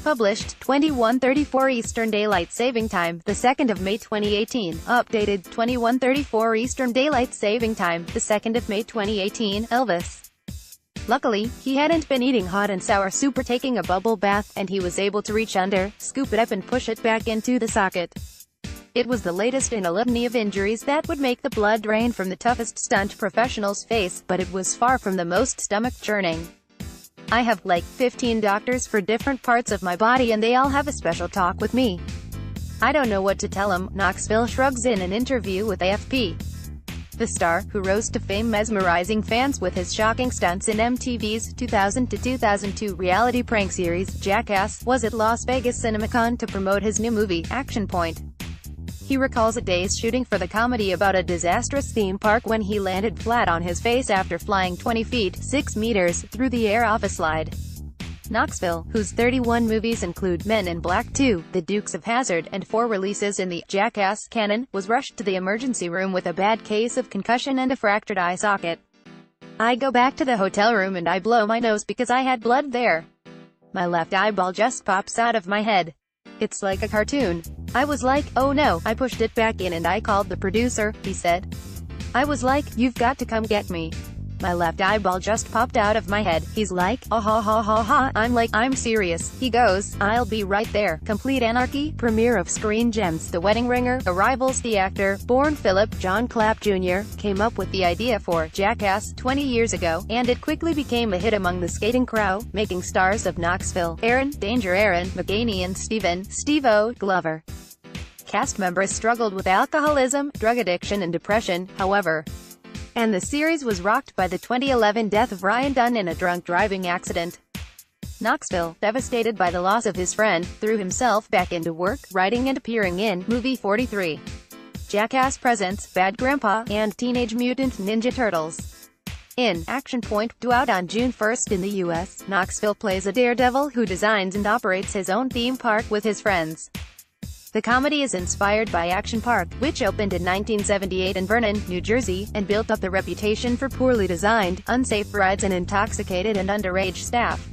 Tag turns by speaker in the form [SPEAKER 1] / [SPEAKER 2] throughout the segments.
[SPEAKER 1] Published 21:34 Eastern Daylight Saving Time, the 2nd of May 2018. Updated 21:34 Eastern Daylight Saving Time, the 2nd of May 2018. Elvis. Luckily, he hadn't been eating hot and sour soup or taking a bubble bath, and he was able to reach under, scoop it up and push it back into the socket. It was the latest in a litany of injuries that would make the blood drain from the toughest stunt professionals face, but it was far from the most stomach-churning. I have, like, 15 doctors for different parts of my body and they all have a special talk with me. I don't know what to tell them, Knoxville shrugs in an interview with AFP. The star, who rose to fame mesmerizing fans with his shocking stunts in MTV's 2000 to 2002 reality prank series, Jackass, was at Las Vegas CinemaCon to promote his new movie, Action Point. He recalls a day's shooting for the comedy about a disastrous theme park when he landed flat on his face after flying 20 feet, 6 meters, through the air off a slide. Knoxville, whose 31 movies include Men in Black 2, The Dukes of Hazzard, and 4 releases in the Jackass canon, was rushed to the emergency room with a bad case of concussion and a fractured eye socket. I go back to the hotel room and I blow my nose because I had blood there. My left eyeball just pops out of my head. It's like a cartoon. I was like, oh no, I pushed it back in and I called the producer, he said. I was like, you've got to come get me. My left eyeball just popped out of my head. He's like, ah ha ha ha ha. I'm like, I'm serious. He goes, I'll be right there. Complete Anarchy, premiere of Screen Gems, The Wedding Ringer, Arrivals. The actor, born Philip John Clapp Jr., came up with the idea for Jackass 20 years ago, and it quickly became a hit among the skating crowd, making stars of Knoxville, Aaron, Danger Aaron, McGaney and Steve-O Glover. Cast members struggled with alcoholism, drug addiction and depression, however. And the series was rocked by the 2011 death of Ryan Dunn in a drunk driving accident. Knoxville, devastated by the loss of his friend, threw himself back into work, writing and appearing in Movie 43, Jackass Presents, Bad Grandpa, and Teenage Mutant Ninja Turtles. In Action Point, due out on June 1st in the U.S., Knoxville plays a daredevil who designs and operates his own theme park with his friends. The comedy is inspired by Action Park, which opened in 1978 in Vernon, New Jersey, and built up the reputation for poorly designed, unsafe rides and intoxicated and underage staff.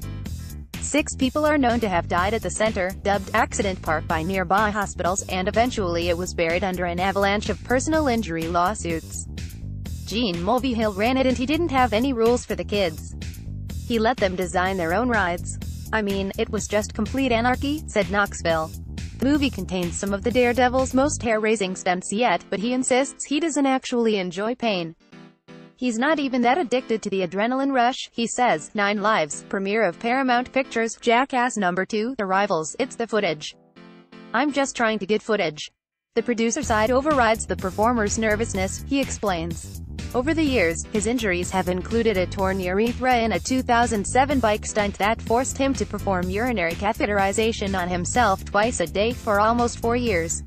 [SPEAKER 1] 6 people are known to have died at the center, dubbed Accident Park by nearby hospitals, and eventually it was buried under an avalanche of personal injury lawsuits. Gene Mulvihill ran it and he didn't have any rules for the kids. He let them design their own rides. I mean, it was just complete anarchy, said Knoxville. The movie contains some of the Daredevil's most hair-raising stunts yet, but he insists he doesn't actually enjoy pain. He's not even that addicted to the adrenaline rush, he says. 9 Lives, premiere of Paramount Pictures, Jackass No. 2, Arrivals. It's the footage. I'm just trying to get footage. The producer side overrides the performer's nervousness, he explains. Over the years, his injuries have included a torn urethra in a 2007 bike stunt that forced him to perform urinary catheterization on himself twice a day for almost 4 years.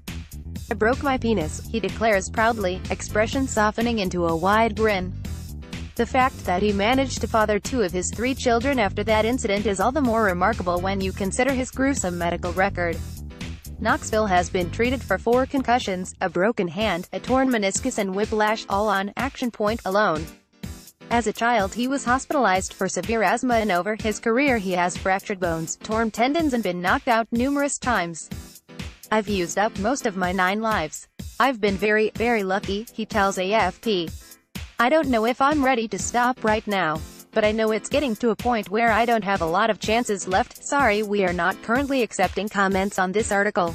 [SPEAKER 1] I broke my penis, he declares proudly, expression softening into a wide grin. The fact that he managed to father 2 of his 3 children after that incident is all the more remarkable when you consider his gruesome medical record. Knoxville has been treated for 4 concussions, a broken hand, a torn meniscus and whiplash, all on Action Point alone. As a child he was hospitalized for severe asthma and over his career he has fractured bones, torn tendons and been knocked out numerous times. I've used up most of my 9 lives. I've been very, very lucky, he tells AFP. I don't know if I'm ready to stop right now. But I know it's getting to a point where I don't have a lot of chances left. Sorry, we are not currently accepting comments on this article.